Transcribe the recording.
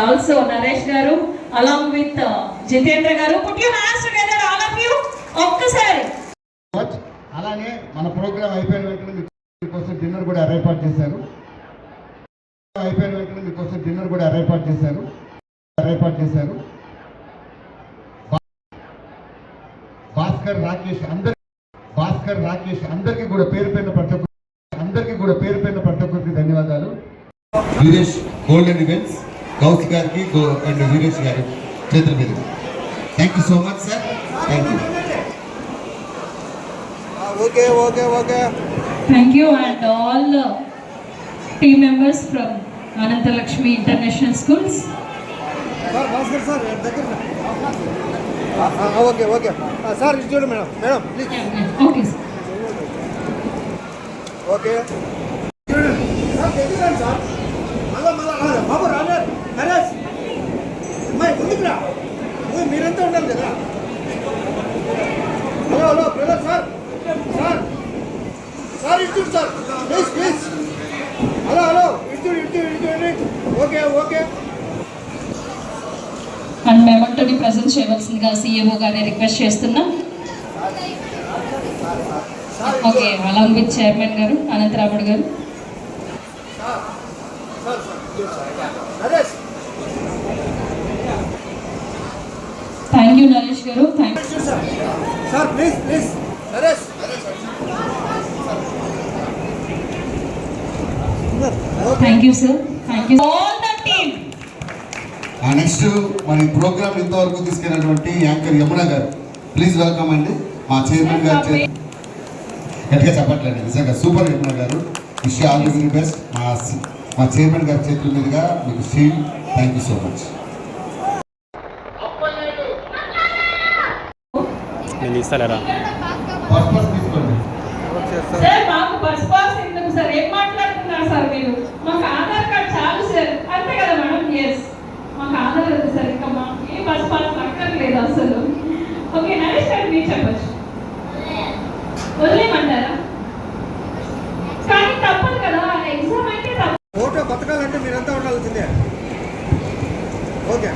also Naresh garu along with Jitendra garu. Put your hands together all of you. ఒక్కసారి అలానే మన programme అయిపోయిన వెంటనే మీకోసం డిన్నర్ కూడా ఏర్పాటు చేశారు. భాస్కర్ రాకేష్ అందరికీ కూడా పేరు పైన ప్రతి ఒక్కరికి ధన్యవాదాలు. వీరేష్ గోల్డెన్ ఈవెంట్స్ గౌస్ గారికి అండ్ వీరేష్ గారి చేతుల మీద thank you so much sir. Thank you. Okay. Thank you and all team members from Ananta Lakshmi International Schools. Sir, Bhaskar sir, okay. Sir, it's madam, please. Okay, sir. Okay. Sir, sir. Babu Ranar, Naresh. Mai, undikra. Meeranta undali kada. Hello, brother sir. Sir, it's sir. Please. Hello. It's okay. And మేమంటోని present చేయవలసిందిగా CMO గారిని request చేస్తున్నాం. Okay, along with chairman గారు అనంతరాముడు గారు. Thank you Naresh గారు. Thank you sir. Please Naresh. Thank you sir. Thank you all the team. Next మన programme ఇంతవరకు తీసుకెళ్ళినటువంటి యాంకర్ యమున గారు ప్లీజ్ వెల్కమ్ అండి. మా చైర్మన్ గారు గట్టిగా చెప్పట్లేదు, నిజంగా సూపర్ యమున గారు. Wish all the very best. మా చైర్మన్ గారి చేతుల మీదుగా మీకు shield. Thank you so much. Sir మాకు బస్ పాస్ ఎందుకు సార్? ఏం మాట్లాడుతున్నారు సార్ మీరు? మాకు ఆధార్ కార్డ్ చాలు సార్, అంతే కదా మేడం? ఎస్, మాకు ఆధార్ ఉంది సార్, ఇంకా మాకు ఏ బస్ పాస్ అక్కర్లేదు అసలు. ఓకే నరేష్ గారు మీరు చెప్పచ్చు. వదిలేయమంటారా? కానీ తప్పదు కదా, ఎగ్జామ్ అంటే తప్పదు. ఫోటో బతకాలంటే మీరంతా ఉండాల్సిందే. ఓకే.